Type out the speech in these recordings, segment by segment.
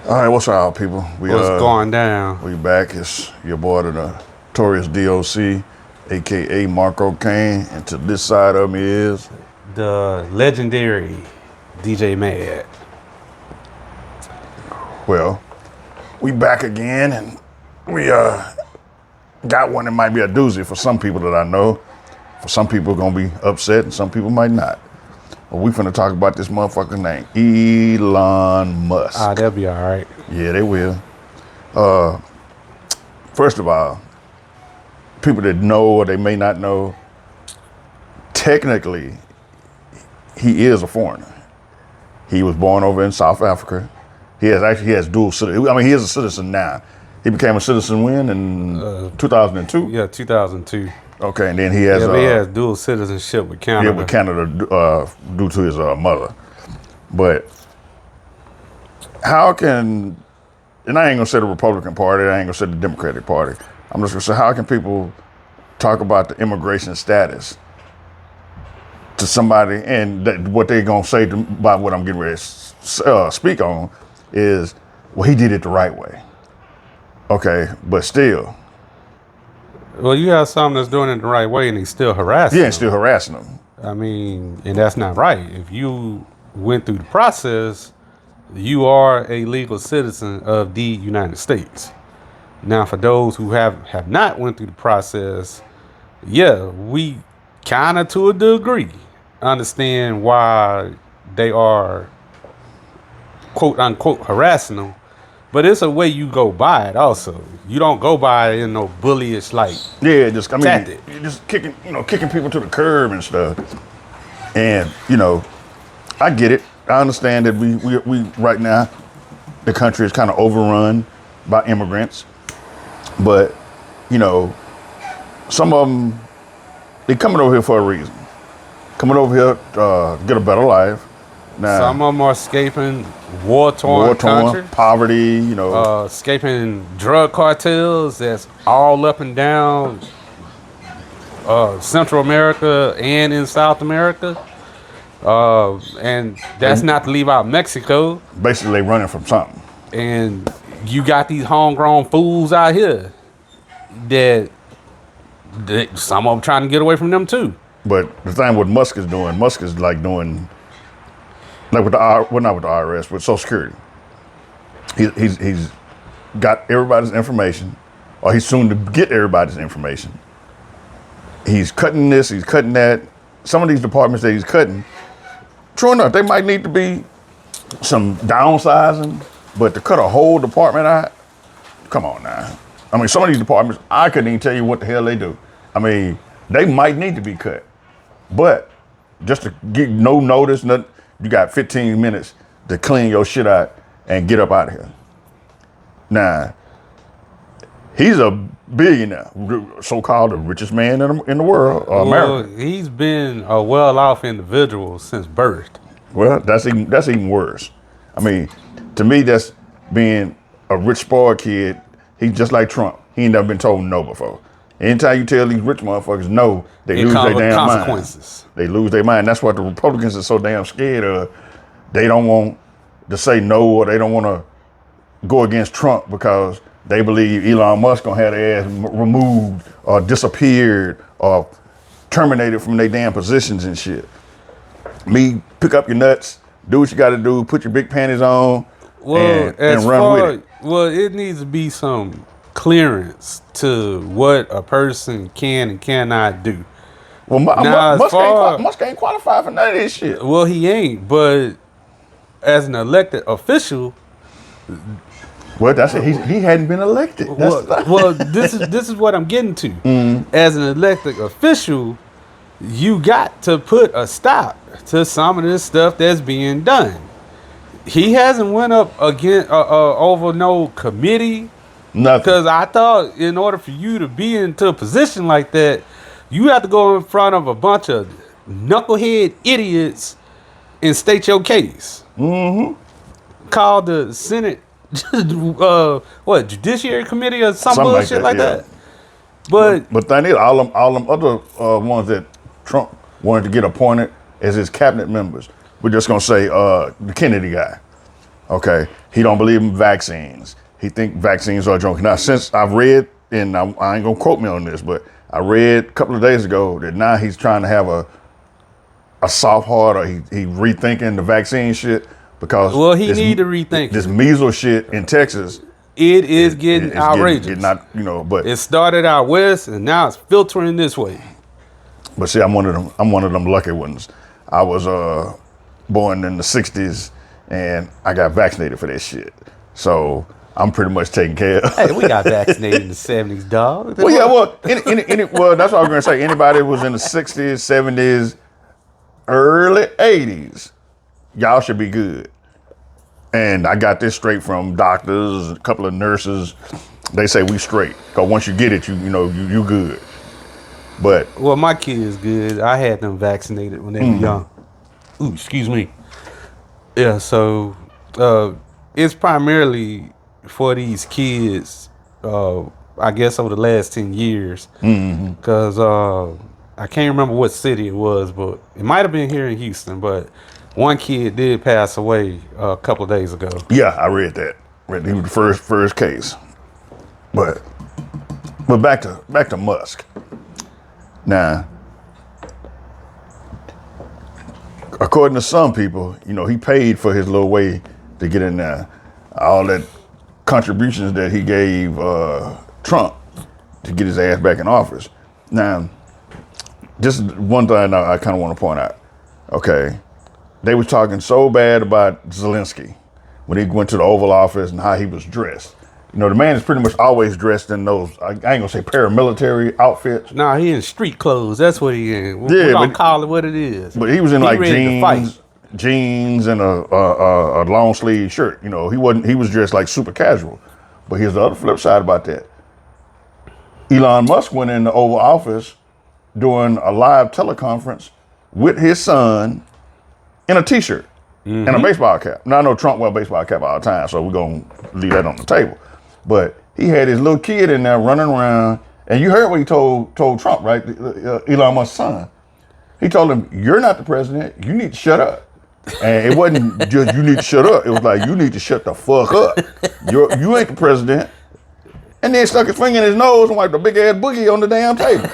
All right, what's up, people? What's going down? We back. It's your boy, the notorious DOC, aka Marco Kane, and to this side of me is The legendary DJ Mad. well, we back again, and we got one that might be a doozy for some people that I know. For some people, gonna be upset, and some people might not. But we finna talk about this motherfucker named Elon Musk. They'll be all right. Yeah, they will. First of all, people that know or they may not know, technically, he is a foreigner. He was born over in South Africa. He has dual citizenship. I mean, he is a citizen now. He became a citizen when in 2002. Yeah, 2002. Okay, and then he has he has dual citizenship with Canada. Yeah, with Canada due to his mother. But how can, and I ain't gonna say the Republican Party, I ain't gonna say the Democratic Party. I'm just gonna say, how can people talk about the immigration status to somebody, and what they gonna say about what I'm getting ready to speak on is, well, he did it the right way. Okay, but still. Well, you have someone that's doing it the right way and he's still harassing Yeah, and still harassing them. I mean, and that's not right. If you went through the process, you are a legal citizen of the United States. Now, for those who have not went through the process, yeah, we kind of to a degree understand why they are quote unquote harassing them. But it's a way you go by it also. You don't go by it in no bullyish Yeah, just tactic. you're just kicking people to the curb and stuff. And I get it. I understand that we right now the country is kind of overrun by immigrants. But some of them, they coming over here for a reason. Coming over here to get a better life. Now, Some of them are escaping war-torn countries, poverty, escaping drug cartels that's all up and down Central America and in South America. And that's not to leave out Mexico. Basically, they running from something. And you got these homegrown fools out here that some of them trying to get away from them too. But the thing what Musk is doing, not with the IRS, with Social Security. He's got everybody's information, or he's soon to get everybody's information. He's cutting this, he's cutting that. Some of these departments that he's cutting, true enough, they might need to be some downsizing, but to cut a whole department out, come on now. I mean, some of these departments, I couldn't even tell you what the hell they do. I mean, they might need to be cut, but just to get no notice, nothing. You got 15 minutes to clean your shit out and get up out of here. Now, he's a billionaire, so-called the richest man in the world, America. He's been a well-off individual since birth. Well, that's even worse. I mean, to me, that's being a rich, spoiled kid. He's just like Trump. He ain't never been told no before. Anytime you tell these rich motherfuckers no, they lose their damn consequences. Mind. They lose their mind. That's what the Republicans are so damn scared of. They don't want to say no, or they don't want to go against Trump because they believe Elon Musk gonna have their ass removed or disappeared or terminated from their damn positions and shit. Me, pick up your nuts, do what you got to do, put your big panties on, and run with it. Well, it needs to be some clearance to what a person can and cannot do. Well, Musk ain't qualified for none of this shit. Well, he ain't, but as an elected official, well, that's it. He hadn't been elected. This is what I'm getting to. As an elected official, you got to put a stop to some of this stuff that's being done. He hasn't went up again over no committee. Nothing. Because I thought in order for you to be into a position like that, you have to go in front of a bunch of knucklehead idiots and state your case. Mm-hmm. Call the Senate, Judiciary Committee or some bullshit like that. But thing is, all them other ones that Trump wanted to get appointed as his cabinet members, we're just gonna say the Kennedy guy. Okay, he don't believe in vaccines. He think vaccines are a joke. Now, since I've read, and I ain't gonna quote me on this, but I read a couple of days ago that now he's trying to have a soft heart, or he rethinking the vaccine shit because Well, he need to rethink this it. measles shit in Texas. It is getting It's outrageous. getting out, but It started out west and now it's filtering this way. But see, I'm one of them lucky ones. I was born in the '60s, and I got vaccinated for that shit. So I'm pretty much taken care of. Hey, we got vaccinated in the 70s, dog. Well, yeah, well, well, that's what I was gonna say. Anybody who was in the '60s, '70s, early '80s, y'all should be good. And I got this straight from doctors, a couple of nurses. They say we straight, cause once you get it, you good. But Well, my kid is good. I had them vaccinated when they were young. Ooh, excuse me. Yeah, so it's primarily for these kids, I guess over the last 10 years. Because I can't remember what city it was, but it might have been here in Houston. But one kid did pass away a couple of days ago. yeah, I read that. He was the first case. But back to Musk. Now, according to some people, he paid for his little way to get in there. All that contributions that he gave Trump to get his ass back in office. Now, just one thing I kind of want to point out. Okay, they was talking so bad about Zelensky when he went to the Oval Office and how he was dressed. The man is pretty much always dressed in those, I ain't gonna say paramilitary outfits. Nah, he in street clothes. That's what he in. Yeah, We're gonna call it what it is. But he was in He like ready to fight. jeans and a long sleeve shirt. He was dressed like super casual. But here's the other flip side about that. Elon Musk went in the Oval Office doing a live teleconference with his son in a t-shirt and a baseball cap. Now I know Trump wear a baseball cap all the time, so we're gonna leave that on the table. But he had his little kid in there running around, and you heard what he told Trump, right? Elon Musk's son. He told him, "You're not the president. You need to shut up." And it wasn't just you need to shut up. It was like you need to shut the fuck up. You ain't the president. And then stuck his finger in his nose and wiped a big ass boogie on the damn table.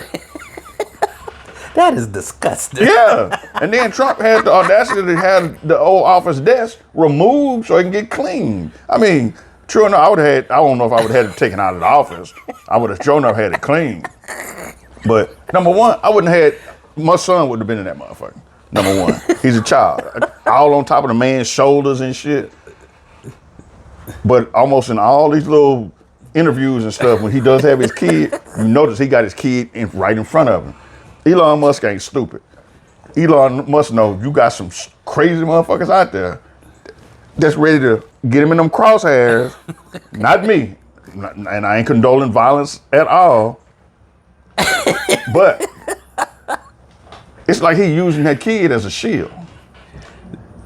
That is disgusting. Yeah. And then Trump had the audacity to have the old office desk removed so it can get cleaned. I mean, true enough, I don't know if I would have had it taken out of the office. I would have sure enough had it cleaned. But number one, my son would have been in that motherfucker. Number one. He's a child. All on top of the man's shoulders and shit. But almost in all these little interviews and stuff, when he does have his kid, you notice he got his kid right in front of him. Elon Musk ain't stupid. Elon Musk know you got some crazy motherfuckers out there that's ready to get him in them crosshairs. Not me. And I ain't condoling violence at all. But it's like he using that kid as a shield.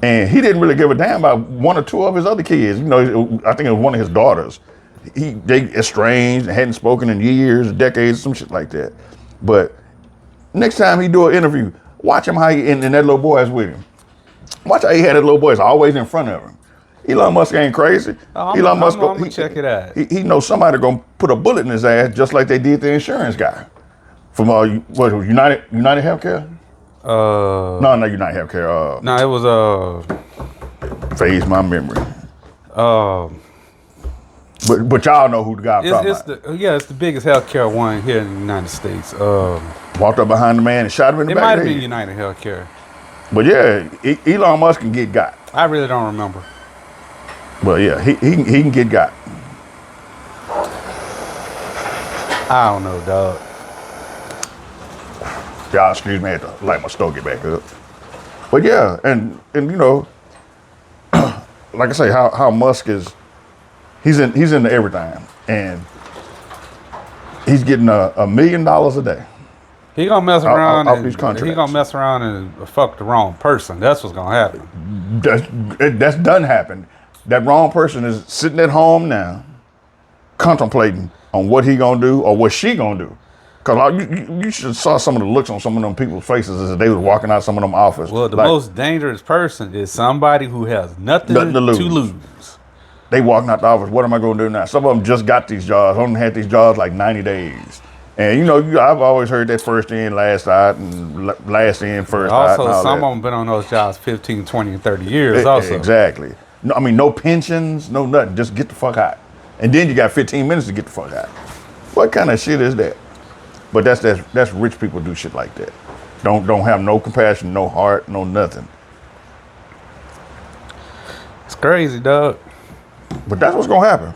And he didn't really give a damn about one or two of his other kids. I think it was one of his daughters. They estranged and hadn't spoken in years, decades, some shit like that. But next time he do an interview, watch him how and that little boy is with him. Watch how he had that little boy is always in front of him. Elon Musk ain't crazy. Elon Musk, I'm gonna check it out. He knows somebody gonna put a bullet in his ass just like they did the insurance guy from United Healthcare. No, not United Healthcare. No, it was Phase my memory. But y'all know who the guy I'm talking about. It's the biggest healthcare one here in the United States. Walked up behind the man and shot him in the It back might of have the been head. United Healthcare. But yeah, Elon Musk can get got. I really don't remember. But yeah, he can get got. I don't know, dog. Y'all excuse me, I had to light my stove, get back up. But yeah, and like I say, how Musk is, he's into everything, and he's getting $1 million a day. He gonna mess around off these contracts. he gonna mess around and fuck the wrong person. That's what's gonna happen. That's done happened. That wrong person is sitting at home now, contemplating on what he gonna do or what she gonna do. Cause you should saw some of the looks on some of them people's faces as they was walking out some of them offices. Well, the most dangerous person is somebody who has nothing to lose. They walking out the office. What am I going to do now? Some of them just got these jobs. Only had these jobs like 90 days. And I've always heard that first in, last out, and last in, first out. Also, And all some that. of them been on those jobs 15, 20, and 30 years also. Exactly. No, I mean, no pensions, no nothing. Just get the fuck out. And then you got 15 minutes to get the fuck out. What kind of shit is that? But that's rich people do shit like that. Don't have no compassion, no heart, no nothing. It's crazy, dog. But that's what's gonna happen.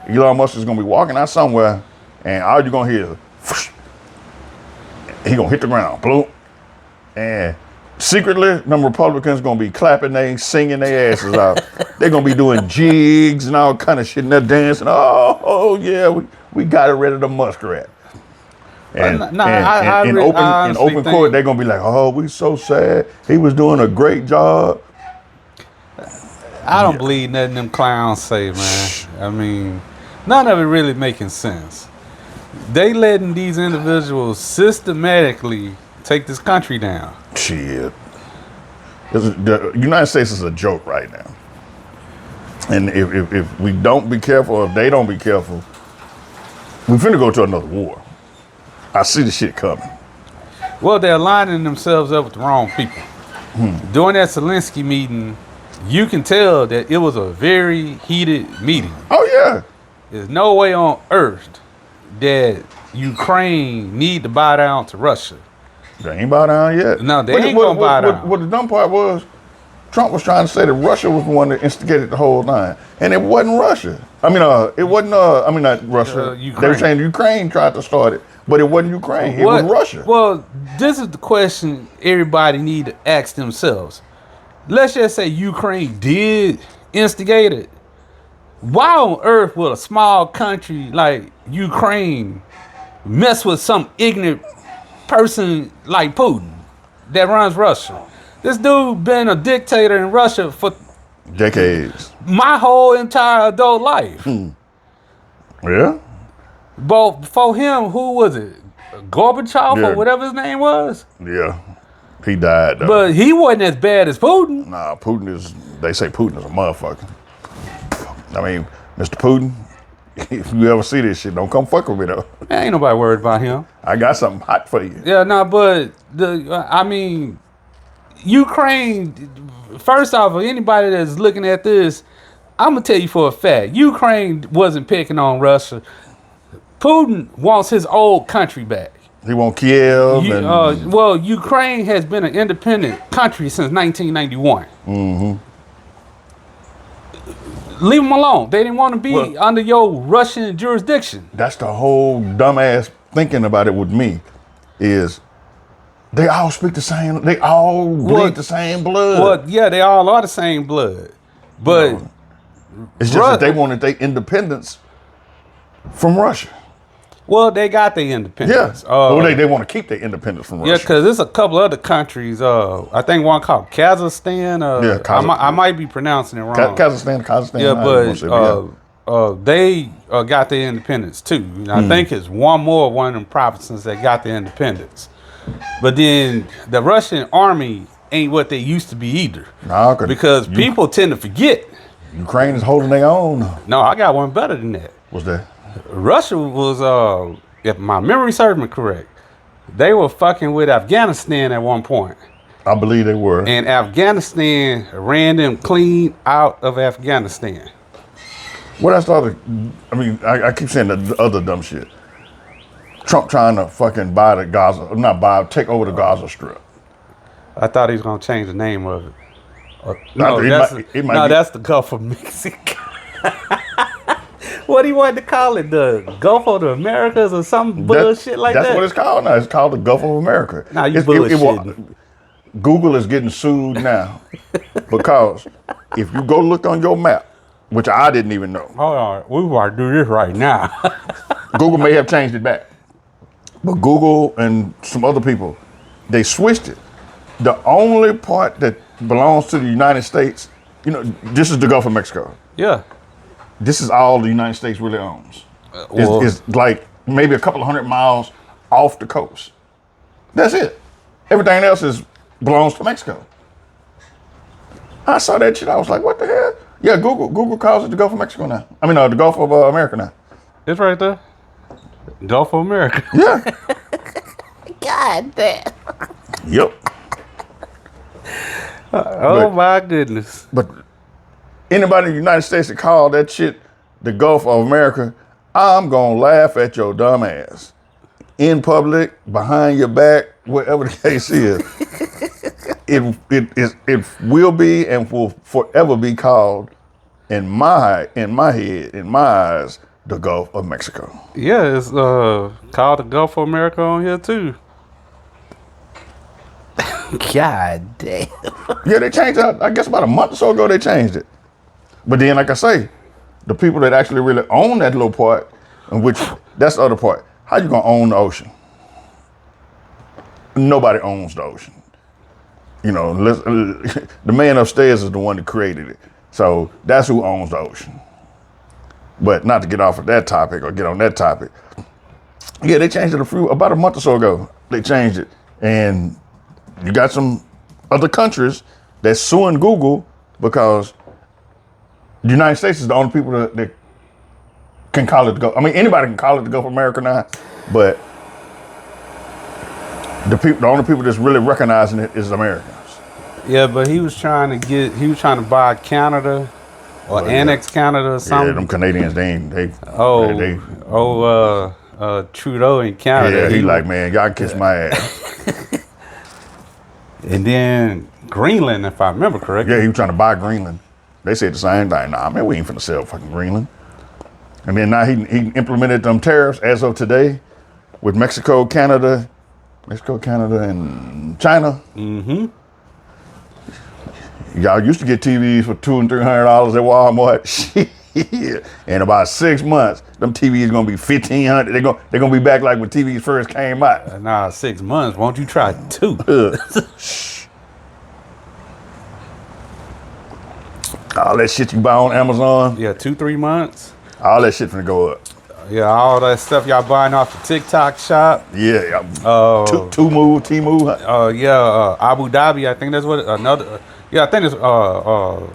Elon Musk is gonna be walking out somewhere, and all you're gonna hear is, he gonna hit the ground, bloop, and secretly, them Republicans gonna be clapping, singing their asses out. They're gonna be doing jigs and all kind of shit, and they're dancing. Oh yeah, we got rid of the muskrat. And in open court, they're gonna be like, oh, we so sad. He was doing a great job. I don't believe nothing them clowns say, man. I mean, none of it really making sense. They letting these individuals systematically take this country down. Shit. The United States is a joke right now. And if we don't be careful, or if they don't be careful, we finna go to another war. I see the shit coming. Well, they're lining themselves up with the wrong people. During that Zelensky meeting, you can tell that it was a very heated meeting. Oh yeah. There's no way on earth that Ukraine need to bow down to Russia. They ain't bow down yet. No, they ain't gonna bow down. What the dumb part was, Trump was trying to say that Russia was the one that instigated the whole thing, and it wasn't Russia. I mean, it wasn't. Not Russia. Ukraine. They were saying Ukraine tried to start it, but it wasn't Ukraine. It was Russia. Well, this is the question everybody need to ask themselves. Let's just say Ukraine did instigate it. Why on earth would a small country like Ukraine mess with some ignorant person like Putin that runs Russia? This dude been a dictator in Russia for decades. My whole entire adult life. Yeah. But before him, who was it? Gorbachev or whatever his name was? Yeah. He died though. But he wasn't as bad as Putin. Nah, they say Putin is a motherfucker. I mean, Mr. Putin, if you ever see this shit, don't come fuck with me though. Man, ain't nobody worried about him. I got something hot for you. Yeah, but Ukraine, first off, anybody that's looking at this, I'm going to tell you for a fact, Ukraine wasn't picking on Russia. Putin wants his old country back. He want Kiev. Ukraine has been an independent country since 1991. Mm-hmm. Leave them alone. They didn't want to be under your Russian jurisdiction. That's the whole dumbass thinking about it with me is they all speak the same. They all bleed the same blood. Well, yeah, they all are the same blood. But it's just that they wanted their independence from Russia. Well, they got their independence. Yeah. They want to keep their independence from Russia. Yeah, because there's a couple other countries. I think one called Kazakhstan. I might be pronouncing it wrong. Kazakhstan. Yeah, but they got their independence too. I think it's one of them provinces that got their independence. But then the Russian army ain't what they used to be either. No, because people tend to forget. Ukraine is holding their own. No, I got one better than that. What's that? Russia was, if my memory serves me correct, they were fucking with Afghanistan at one point. I believe they were. And Afghanistan ran them clean out of Afghanistan. What I started, I keep saying the other dumb shit. Trump trying to fucking take over the Gaza Strip. I thought he was going to change the name of it. That's the Gulf of Mexico. What do you want to call it? The Gulf of the Americas or some bullshit like that? That's what it's called now. It's called the Gulf of America. Nah, you bullshitting. Google is getting sued now because if you go look on your map, which I didn't even know. Hold on. We want to do this right now. Google may have changed it back. But Google and some other people, they switched it. The only part that belongs to the United States, this is the Gulf of Mexico. Yeah. This is all the United States really owns. It's like maybe a couple of 100 miles off the coast. That's it. Everything else belongs to Mexico. I saw that shit. I was like, what the hell? Yeah, Google calls it the Gulf of Mexico now. I mean, the Gulf of America now. It's right there. Gulf of America. Yeah. God damn. Yep. Oh my goodness. But anybody in the United States that call that shit the Gulf of America, I'm gonna laugh at your dumb ass. In public, behind your back, whatever the case is. It will be and will forever be called in my head, in my eyes, the Gulf of Mexico. Yeah, it's called the Gulf of America on here too. God damn. Yeah, they changed it. I guess about a month or so ago they changed it. But then, like I say, the people that actually really own that little part, in which that's the other part. How you gonna own the ocean? Nobody owns the ocean. You know, the man upstairs is the one that created it. So that's who owns the ocean. But not to get off of that topic or get on that topic. Yeah, they changed it about a month or so ago. They changed it. And you got some other countries that's suing Google because the United States is the only people that can call it the Gulf. I mean, anybody can call it the Gulf of America now, but the only people that's really recognizing it is Americans. Yeah, but he was trying to buy Canada or annex Canada or something. Yeah, them Canadians, they Trudeau in Canada. yeah, he like, man, y'all can kiss my ass. And then Greenland, if I remember correctly. Yeah, he was trying to buy Greenland. They said the same thing. Nah, man, we ain't finna sell fucking Greenland. And then now he implemented them tariffs as of today with Mexico, Canada, and China. Mm-hmm. Y'all used to get TVs for $200 and $300 at Walmart. Shit. In about 6 months, them TVs gonna be $1,500. They're gonna be back like when TVs first came out. Nah, 6 months. Won't you try 2? All that shit you buy on Amazon, Yeah, 2-3 months. all that shit finna go up. Yeah, all that stuff y'all buying off the TikTok shop. Yeah, Temu. Abu Dhabi. I think that's what another. I think it's Abu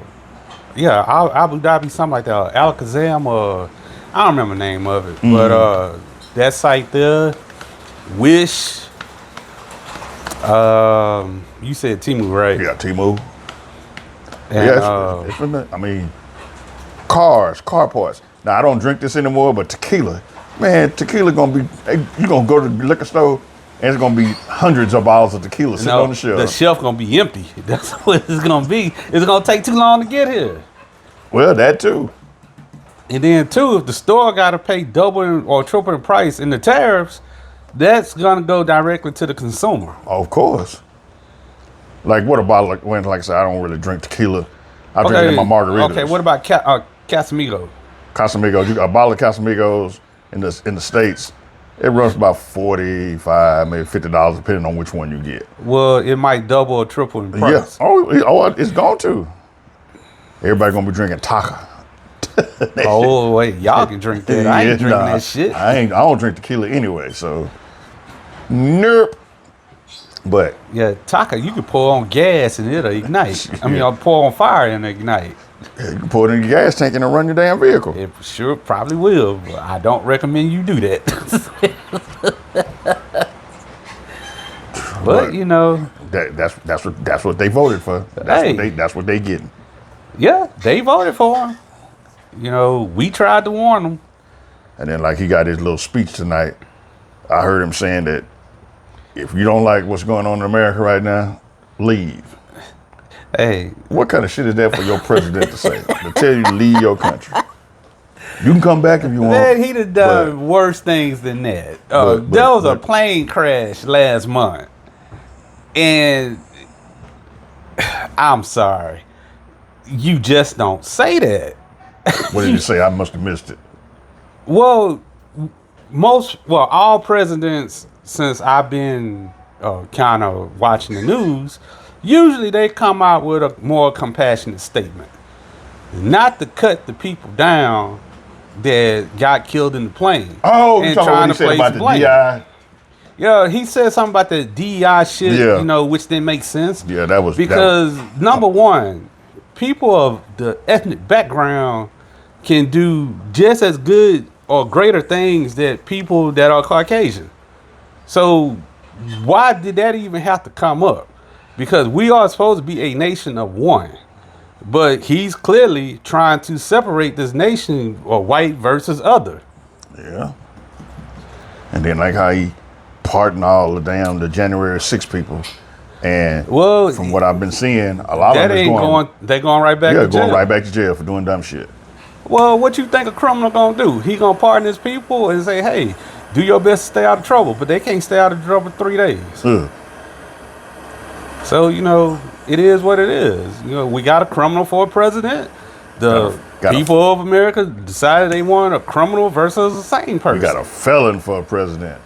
Dhabi, something like that. Al Kazam, I don't remember the name of it, but that site there, Wish. You said Temu, right? Yeah, Temu. And, Yeah, it's I mean, car parts. Now I don't drink this anymore, but tequila, man, tequila gonna be. You gonna go to the liquor store, and it's gonna be hundreds of bottles of tequila sitting on the shelf. The shelf gonna be empty. That's what it's gonna be. It's gonna take too long to get here. Well, that too. And then too, if the store gotta pay double or triple the price in the tariffs, that's gonna go directly to the consumer. Of course. Like what a bottle? Like I said, I don't really drink tequila. I drink it in my margaritas. Okay, what about Casamigos? Casamigos, you got a bottle of Casamigos in the States. It runs about $45, maybe $50, depending on which one you get. Well, it might double or triple in price. Yeah. Oh, it's going to. Everybody gonna be drinking Taka. Oh wait, y'all can drink that. I ain't drinking that shit. I don't drink tequila anyway, so nope. But yeah, Taka, you can pour on gas and it'll ignite. I mean, I'll pour on fire and ignite. Yeah, you can pour it in your gas tank and run your damn vehicle. It sure probably will, but I don't recommend you do that. But you know, that's what they voted for. That's what they getting. Yeah, they voted for him. You know, we tried to warn them. And then, like, he got his little speech tonight. I heard him saying that if you don't like what's going on in America right now, leave. Hey, what kind of shit is that for your president to say? To tell you to leave your country. You can come back if you want. Man, he done worse things than that. There was a plane crash last month, and I'm sorry, you just don't say that. What did you say? I must have missed it. Well, all presidents since I've been kind of watching the news, usually they come out with a more compassionate statement. Not to cut the people down that got killed in the plane. Oh, you're talking about what he said about the DI? Yeah, he said something about the DEI shit, you know, which didn't make sense. Yeah, that was... Because, number one, people of the ethnic background can do just as good or greater things that people that are Caucasian. So why did that even have to come up? Because we are supposed to be a nation of one. But he's clearly trying to separate this nation or white versus other. Yeah. And then like how he pardoned all the January 6 people. And Well, from what I've been seeing, a lot of that them is ain't going. They going right back. yeah, to jail. going right back to jail for doing dumb shit. Well, what you think a criminal gonna do? He gonna pardon his people and say, "Hey, do your best to stay out of trouble," but they can't stay out of trouble 3 days. Ugh. So it is what it is. We got a criminal for a president. The people of America decided they want a criminal versus a sane person. You got a felon for a president.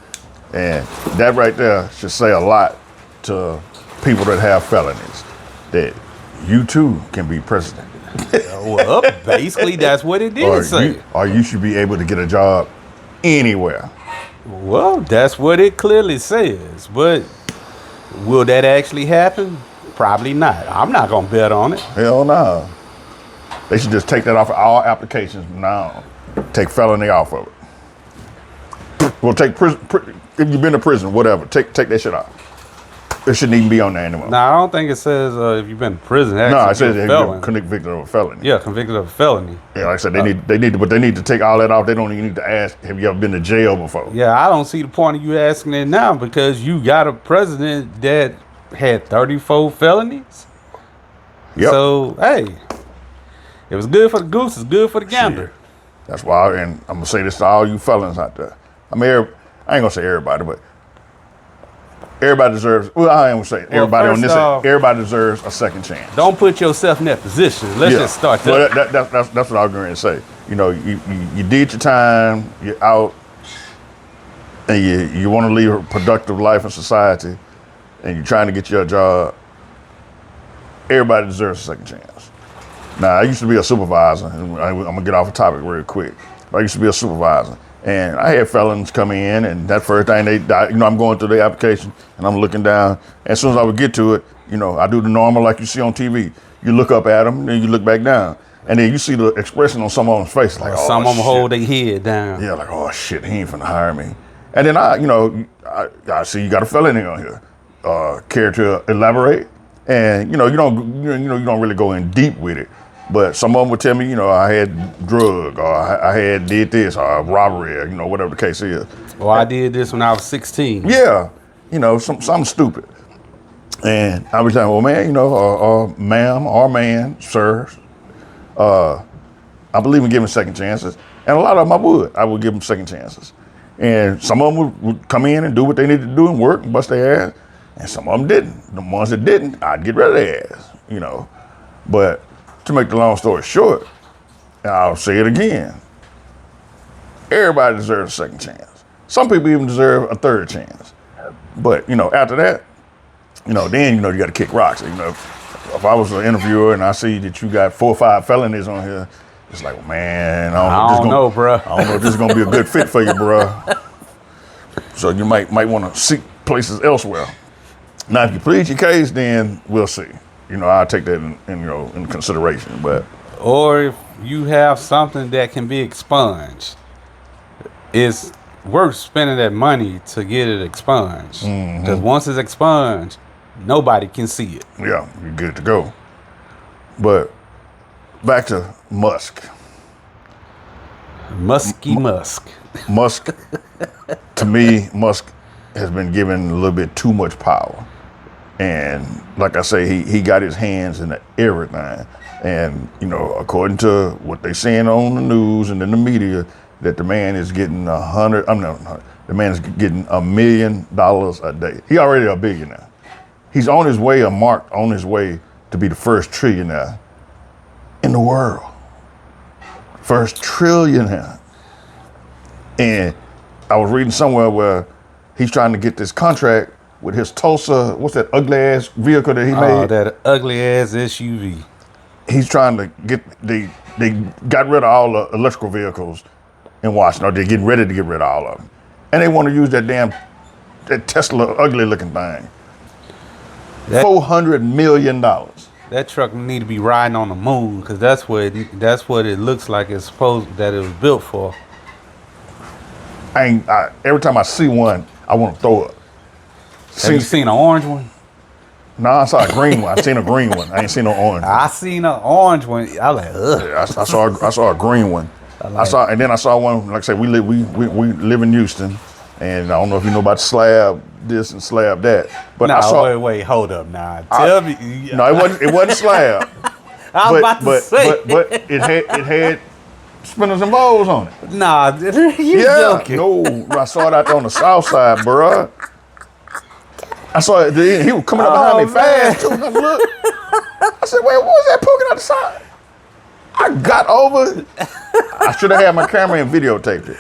And that right there should say a lot to people that have felonies. That you too can be president. Well, basically, that's what it did say. Or you should be able to get a job anywhere. Well, that's what it clearly says. But will that actually happen? Probably not. I'm not going to bet on it. Hell no. They should just take that off of all applications now. Take felony off of it. Well, take prison. If you've been to prison, whatever, take that shit off. It shouldn't even be on there anymore. No, I don't think it says if you've been to prison. No, it says if you've been convicted of a felony. Yeah, convicted of a felony. Yeah, like I said, they need to take all that off. They don't even need to ask, have you ever been to jail before? Yeah, I don't see the point of you asking it now because you got a president that had 34 felonies. Yep. So, hey, it was good for the goose, it's good for the gander. Shit. That's why, and I'm going to say this to all you felons out there. I mean, I ain't going to say everybody, but everybody deserves, well, I ain't going to say everybody on this end, everybody deserves a second chance. Don't put yourself in that position. Let's just start there. Well, that's what I was going to say. You did your time, you're out, and you want to lead a productive life in society, and you're trying to get your job. Everybody deserves a second chance. Now, I used to be a supervisor, and I'm going to get off the topic real quick. I used to be a supervisor, and I had felons come in, and that first thing I'm going through the application, and I'm looking down. And as soon as I would get to it, I do the normal like you see on TV. You look up at them, then you look back down. And then you see the expression on some of them's face, like, oh, some of them shit. hold their head down. Yeah, like, oh, shit, he ain't finna hire me. And then I see you got a felony on here. Care to elaborate? And, you don't really go in deep with it. But some of them would tell me, I had drug, or I had did this, or robbery, or, whatever the case is. Well, I did this when I was 16. Yeah, something stupid. And I was like, well, man, ma'am or man, sir, I believe in giving second chances. And a lot of them I would give them second chances. And some of them would come in and do what they needed to do and work and bust their ass. And some of them didn't. The ones that didn't, I'd get rid of their ass, But to make the long story short, I'll say it again. Everybody deserves a second chance. Some people even deserve a third chance. But, after that, then, you got to kick rocks. If I was an interviewer and I see that you got 4 or 5 felonies on here, it's like, well, man, I don't know, bro. I don't know if this is going to be a good fit for you, bro. So you might want to seek places elsewhere. Now, if you plead your case, then we'll see. I'll take that in consideration. But or if you have something that can be expunged, it's worth spending that money to get it expunged. Because once it's expunged, nobody can see it. Yeah, you're good to go. But back to Musk. Musk. Musk, to me, Musk has been given a little bit too much power. And like I say, he got his hands in everything. And, according to what they saying on the news and in the media, that the man is getting the man is getting $1 million a day. He already a billionaire. He's on his way, on his way to be the first trillionaire in the world. First trillionaire. And I was reading somewhere where he's trying to get this contract with his Tulsa, what's that ugly ass vehicle that he made? Oh, that ugly ass SUV. He's trying to get, they got rid of all the electrical vehicles in Washington, or they're getting ready to get rid of all of them. And they want to use that Tesla ugly looking thing. $400 million. That truck need to be riding on the moon because that's what it looks like it's supposed that it was built for. Every time I see one, I want to throw up. Have you seen an orange one? No, I saw a green one. I seen a green one. I ain't seen no orange one. I seen an orange one. I was like, ugh. Yeah, I saw a green one. I saw one. Like I said, we live in Houston, and I don't know if you know about slab this and slab that. But I saw. Wait, hold up, now. Tell me. No, it wasn't slab. I was about to say. But it had spinners and bowls on it. Nah, you joking. No, I saw it out there on the south side, bruh. I saw it. He was coming up behind me fast too. And I looked. I said, "Wait, what was that poking out the side?" I got over. I should have had my camera and videotaped it.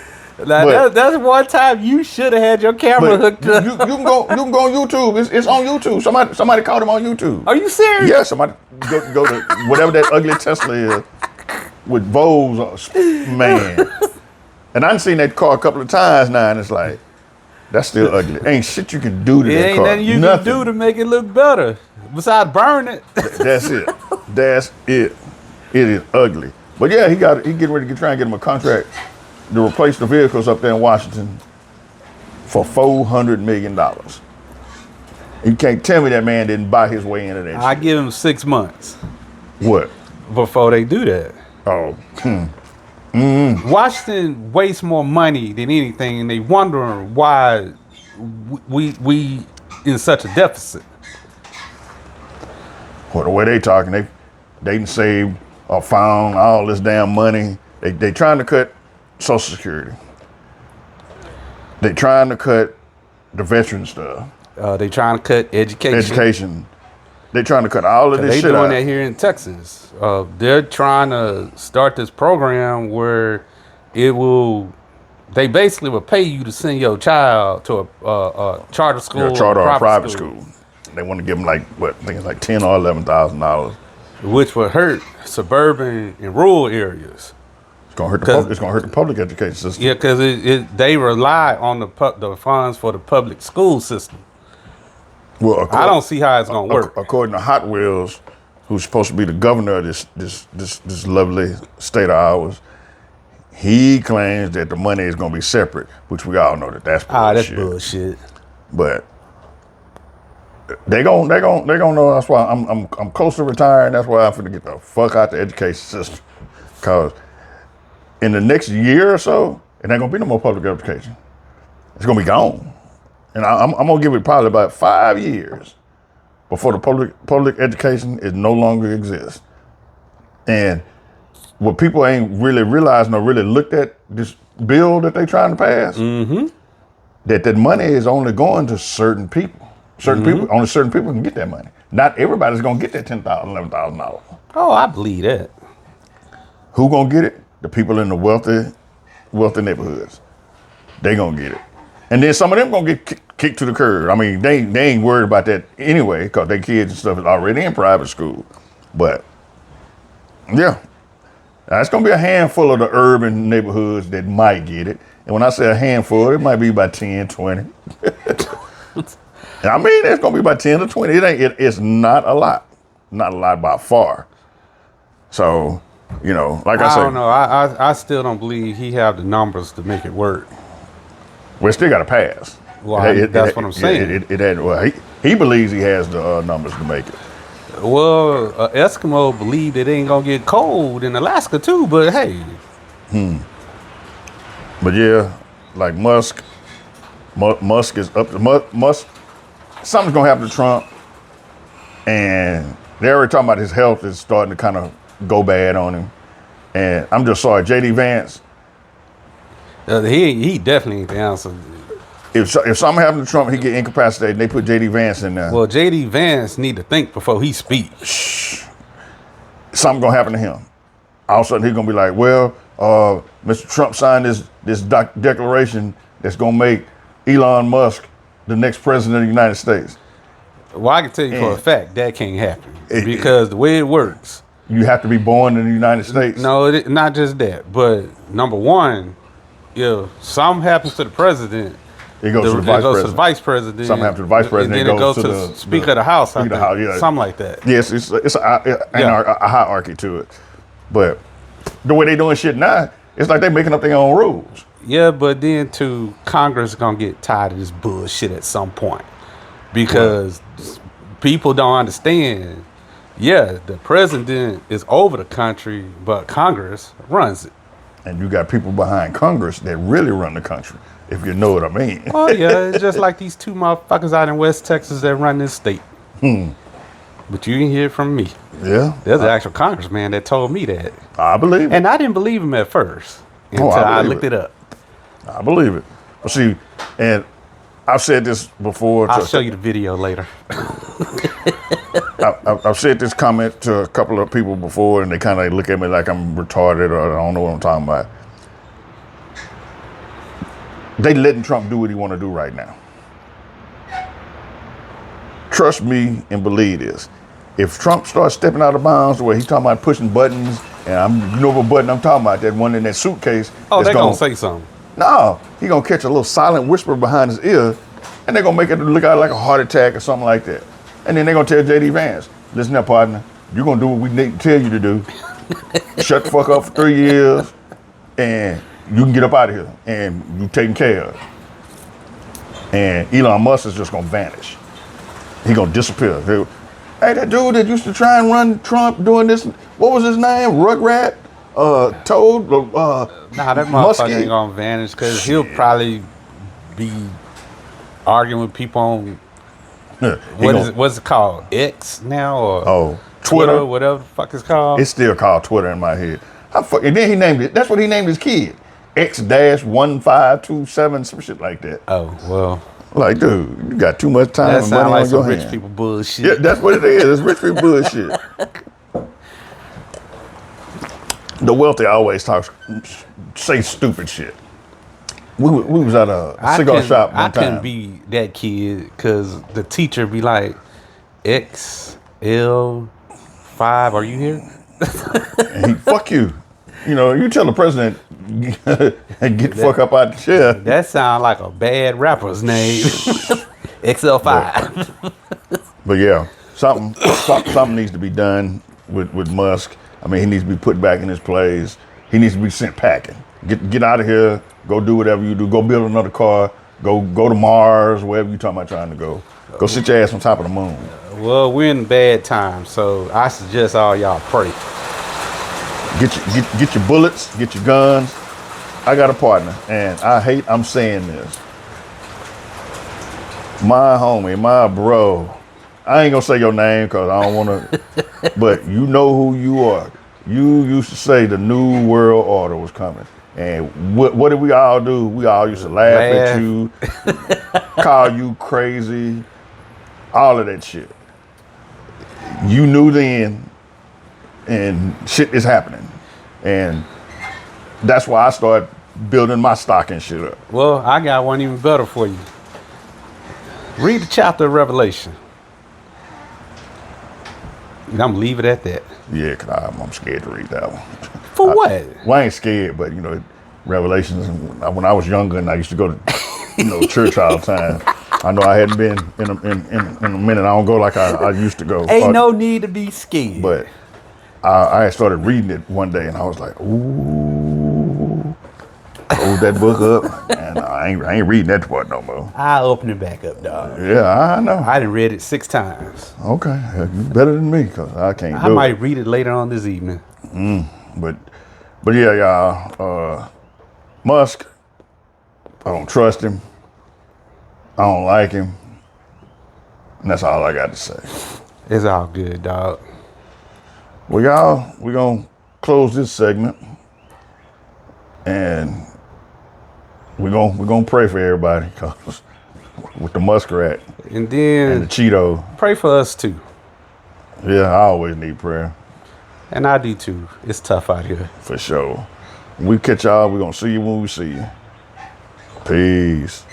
Now, that's one time you should have had your camera hooked up. You can go on YouTube. It's on YouTube. Somebody caught him on YouTube. Are you serious? Yeah, somebody go to whatever that ugly Tesla is with Bose, man. And I've seen that car a couple of times now, and it's like, that's still ugly. Ain't shit you can do to that car. Ain't nothing you can do to make it look better besides burn it. That's it. That's it. It is ugly. But yeah, he getting ready to try and get him a contract to replace the vehicles up there in Washington for $400 million. You can't tell me that man didn't buy his way into that I shit. give him 6 months. What? Before they do that. Oh. Washington wastes more money than anything, and they wondering why we in such a deficit. Well, the way they talking, they done saved or found all this damn money. They trying to cut Social Security. They trying to cut the veteran stuff. They trying to cut education. They trying to cut all of this shit out. They doing that here in Texas. They're trying to start this program where they basically will pay you to send your child to a charter school, Yeah, charter or private school. They want to give them I think it's like $10,000 or $11,000. Which would hurt suburban and rural areas. It's gonna hurt the public education system. Yeah, because they rely on the funds for the public school system. Well, I don't see how it's gonna work. According to Hot Wheels, who's supposed to be the governor of this lovely state of ours, he claims that the money is gonna be separate, which we all know that's bullshit. That's bullshit. But they gon' know. That's why I'm close to retiring. That's why I'm finna get the fuck out the education system. Cause in the next year or so, it ain't gonna be no more public education. It's gonna be gone. And I'm gonna give it probably about 5 years before the public education is no longer exists. And what people ain't really realizing or really looked at this bill that they trying to pass, that money is only going to certain people. Only certain people can get that money. Not everybody's gonna get that $10,000, $11,000. Oh, I believe that. Who gonna get it? The people in the wealthy neighborhoods. They gonna get it. And then some of them gonna get kicked to the curb. I mean, they ain't worried about that anyway, because their kids and stuff is already in private school. But yeah, now, it's gonna be a handful of the urban neighborhoods that might get it. And when I say a handful, it might be about 10, 20. I mean, it's gonna be about 10 to 20. It's not a lot. Not a lot by far. So, like I said. I don't know. I still don't believe he have the numbers to make it work. Well, it still got to pass. Well, that's what I'm saying. He believes he has the numbers to make it. Well, Eskimo believe it ain't gonna get cold in Alaska too, but hey. But yeah, like Musk is up to Musk. Something's gonna happen to Trump, and they're already talking about his health is starting to kind of go bad on him. And I'm just sorry, J.D. Vance. He definitely ain't the answer. If something happened to Trump, he get incapacitated, and they put J.D. Vance in there. Well, J.D. Vance need to think before he speaks. Something gonna happen to him. All of a sudden, he's gonna be like, "Well, Mr. Trump signed this declaration that's gonna make Elon Musk the next president of the United States." Well, I can tell you for a fact that can't happen because the way it works, you have to be born in the United States. No, not just that, but number one, if something happens to the president, It goes to the vice goes to the president. vice president. Something happens to the vice president. And then it goes to the Speaker of the House. I Speaker of think. the House, yeah. Something like that. Yes, it's a hierarchy to it. But the way they doing shit now, it's like they making up their own rules. Yeah, but then too, Congress is gonna get tired of this bullshit at some point because people don't understand. Yeah, the president is over the country, but Congress runs it. And you got people behind Congress that really run the country, if you know what I mean. Oh yeah, it's just like these two motherfuckers out in West Texas that run this state. But you didn't hear it from me. Yeah. There's an actual congressman that told me that. I believe it. And I didn't believe him at first until I looked it up. I believe it. But see, and I've said this before. I'll show you the video later. I've said this comment to a couple of people before, and they kind of look at me like I'm retarded or I don't know what I'm talking about. They letting Trump do what he want to do right now. Trust me and believe this. If Trump starts stepping out of bounds where he's talking about pushing buttons, and you know what button I'm talking about, that one in that suitcase. Oh, they're going to say something. No, he going to catch a little silent whisper behind his ear, and they're going to make it look out like a heart attack or something like that. And then they're going to tell J.D. Vance, listen up, partner, you're going to do what we need to tell you to do. Shut the fuck up for 3 years, and you can get up out of here, and you taken care of. And Elon Musk is just going to vanish. He going to disappear. Hey, that dude that used to try and run Trump doing this, what was his name? Rugrat? Toad? Nah, that motherfucker ain't gonna vanish because he'll probably be arguing with people on what's it called? X now or Twitter, whatever the fuck it's called. It's still called Twitter in my head. And then he named it. That's what he named his kid. X-1527, some shit like that. Oh well. Like, dude, you got too much time That and money sounds like on your some rich hand. people bullshit. Yeah, that's what it is. It's rich people bullshit. The wealthy always say stupid shit. We was at a cigar shop one time. I couldn't be that kid because the teacher be like, XL5, are you here? And he, fuck you. You know, you tell the president, get the fuck up out the chair. That sound like a bad rapper's name. XL5. But yeah, something needs to be done with Musk. I mean, he needs to be put back in his place. He needs to be sent packing. Get out of here. Go do whatever you do. Go build another car. Go to Mars, wherever you're talking about trying to go. Go sit your ass on top of the moon. Well, we're in bad times, so I suggest all y'all pray. Get your bullets. Get your guns. I got a partner, and I'm saying this. My homie, my bro. I ain't gonna say your name because I don't want to, but you know who you are. You used to say the New World Order was coming. And what did we all do? We all used to laugh at you, call you crazy, all of that shit. You knew then, and shit is happening. And that's why I started building my stock and shit up. Well, I got one even better for you. Read the chapter of Revelation. And I'm gonna leave it at that. Yeah, cause I'm scared to read that one. For what? Well, I ain't scared, but you know, Revelations. When I was younger and I used to go to, church all the time. I know I hadn't been in a minute. I don't go like I used to go. Ain't no need to be scared. But I had started reading it one day, and I was like, ooh, hold that book up, and I ain't reading that part no more. I'll open it back up, dog. Yeah, I know. I done read it 6 times. Okay, you better than me, cause I can't. I might read it later on this evening. But yeah, y'all. Musk, I don't trust him. I don't like him. And that's all I got to say. It's all good, dog. Well, y'all, we're going to close this segment. And we're gonna pray for everybody, cause with the muskrat And then and the Cheeto. pray for us too. Yeah, I always need prayer. And I do too. It's tough out here. For sure. We catch y'all. We're gonna see you when we see you. Peace.